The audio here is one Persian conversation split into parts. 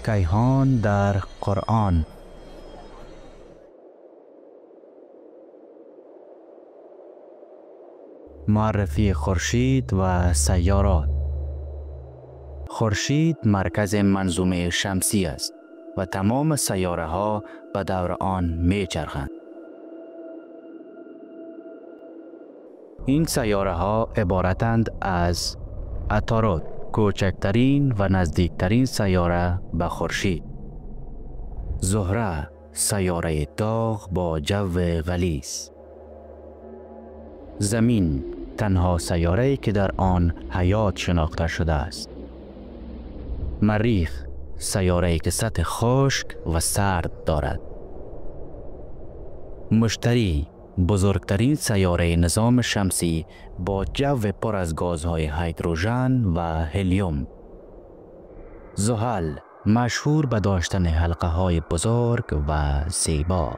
کیهان در قرآن. معرفی خورشید و سیارات. خورشید مرکز منظومه شمسی است و تمام سیاره ها به دور آن می چرخند. این سیاره ها عبارتند از عطارد، کوچکترین و نزدیکترین سیاره به خورشید. زهره، سیاره داغ با جو غلیظ. زمین، تنها سیاره‌ای که در آن حیات شناخته شده است. مریخ، سیاره‌ای که سطح خشک و سرد دارد. مشتری، بزرگترین سیاره نظام شمسی با جو پر از گازهای هیدروژن و هلیوم. زحل، مشهور به داشتن حلقه های بزرگ و زیبا.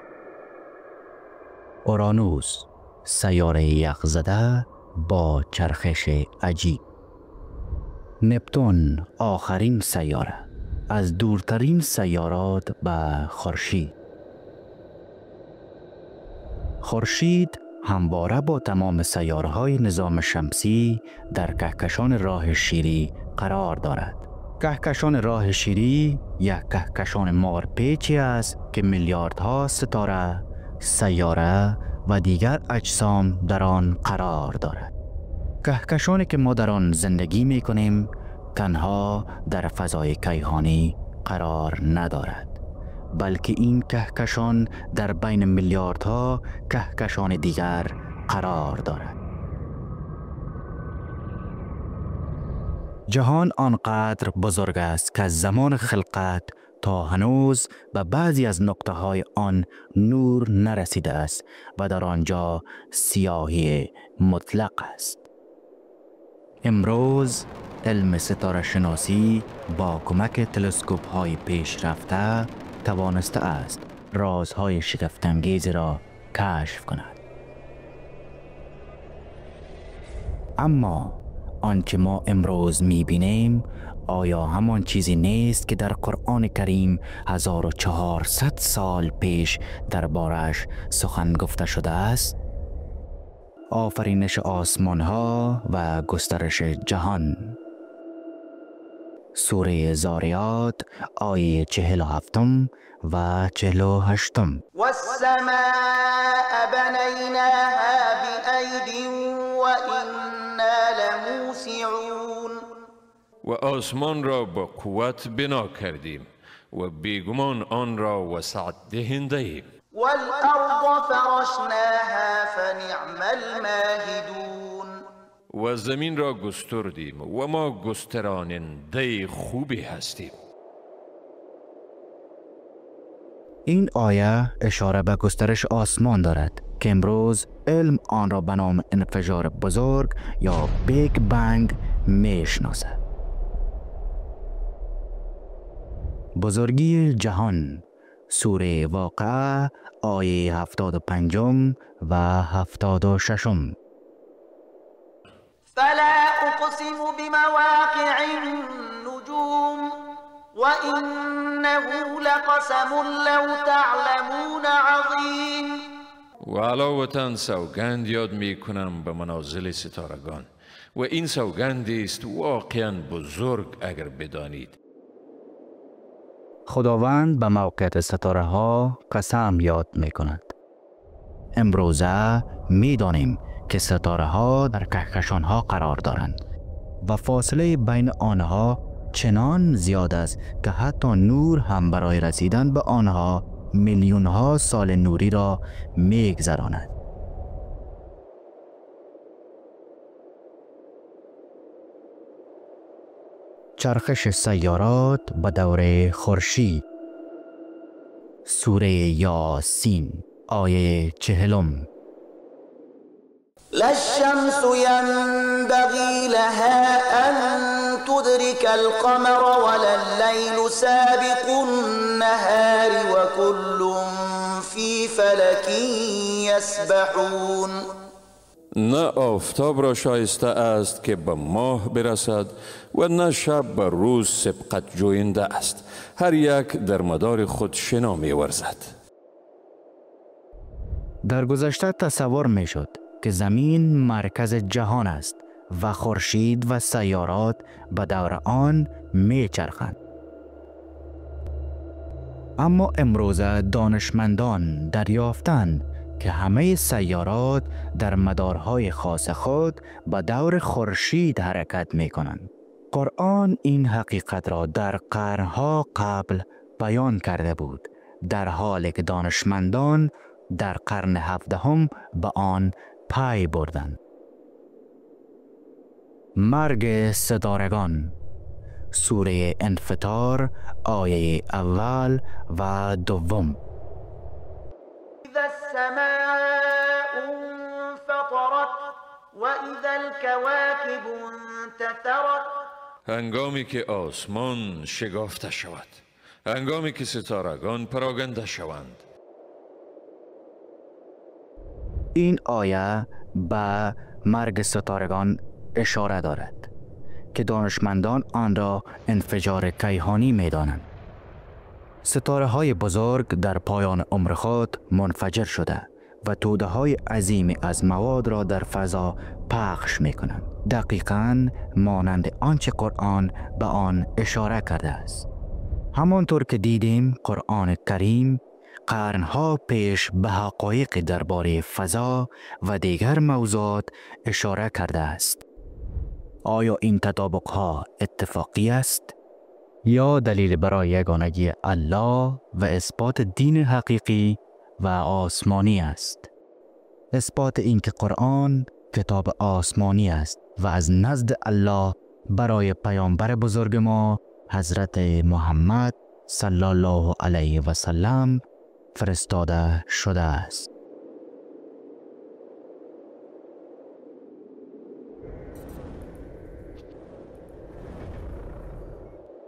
اورانوس، سیاره یخزده با چرخش عجیب. نپتون، آخرین سیاره، از دورترین سیارات به خورشید. خورشید همواره با تمام سیاره‌های نظام شمسی در کهکشان راه شیری قرار دارد. کهکشان راه شیری یک کهکشان مارپیچی است که میلیاردها ستاره، سیاره و دیگر اجسام در آن قرار دارد. کهکشانی که ما در آن زندگی می کنیم تنها در فضای کیهانی قرار ندارد، بلکه این کهکشان در بین میلیاردها کهکشان دیگر قرار دارد. جهان آنقدر بزرگ است که از زمان خلقت تا هنوز به بعضی از نقطه‌های آن نور نرسیده است و در آنجا سیاهی مطلق است. امروز علم ستاره شناسی با کمک تلسکوپ‌های پیشرفته توانسته است رازهای شگفت‌انگیزی را کشف کند. اما آنچه ما امروز می‌بینیم آیا همان چیزی نیست که در قرآن کریم 1400 سال پیش دربارش سخن گفته شده است؟ آفرینش آسمان ها و گسترش جهان. سوره زاریات آیه 47 و 48. والسماء بنيناها بأيد وإنا لموسعون. و آسمان را با قوت بنا کردیم و بیگمان آن را وسعت دهنده ایم. والأرض فرشناها فنعم الماهدون. و زمین را گستردیم و ما گستراننده خوبی هستیم. این آیه اشاره به گسترش آسمان دارد که امروز علم آن را به نام انفجار بزرگ یا بیگ بنگ میشناسد. بزرگی جهان. سوره واقعه آیه 75 و 76. فلا أقسم بمواقع النجوم وإنه لقسم لو تعلمون عظيم. و علاوةً سوگند یاد می کنم به منازل ستارگان و این سوگندی است واقعاً بزرگ اگر بدانید. خداوند به موقعیت ستاره ها قسم یاد می کند. امروزه می دانیم که ستاره ها در کهکشان ها قرار دارند و فاصله بین آنها چنان زیاد است که حتی نور هم برای رسیدن به آنها میلیون ها سال نوری را می گذراند. چرخش سیارات به دور خورشید. سوره یاسین آیه 40. لا الشمس ينبغي لها أن تدرك القمر ولا الليل سابق النهار وكل في فلك يسبحون. نه آفتاب را شایسته است که به ماه برسد و نه شب به روز سبقت جوینده است. هر یک در مدار خود شنا می ورزد. در گذشته تصور می شد که زمین مرکز جهان است و خورشید و سیارات به دور آن می چرخند. اما امروز دانشمندان دریافتند که همه سیارات در مدارهای خاص خود به دور خورشید حرکت می کنند. قرآن این حقیقت را در قرنها قبل بیان کرده بود، در حالی که دانشمندان در قرن 17 به آن پی بردند. مرگ ستارگان، سوره انفطار آیه اول و دوم. اذا السماء انفطرت و اذا الكواكب انتثرت. هنگامی که آسمان شکافته شود، هنگامی که ستارگان پراگنده شوند. این آیه به مرگ ستارگان اشاره دارد که دانشمندان آن را انفجار کیهانی می دانند. ستاره های بزرگ در پایان عمر خود منفجر شده و توده های عظیم از مواد را در فضا پخش می کنند. دقیقاً مانند آنچه قرآن به آن اشاره کرده است. همانطور که دیدیم قرآن کریم قرنها پیش به حقایق درباره فضا و دیگر موضوعات اشاره کرده است. آیا این تطابق‌ها اتفاقی است یا دلیل برای یگانگی الله و اثبات دین حقیقی و آسمانی است؟ اثبات این که قرآن کتاب آسمانی است و از نزد الله برای پیامبر بزرگ ما حضرت محمد صلی الله علیه و سلم فرستاده شده است.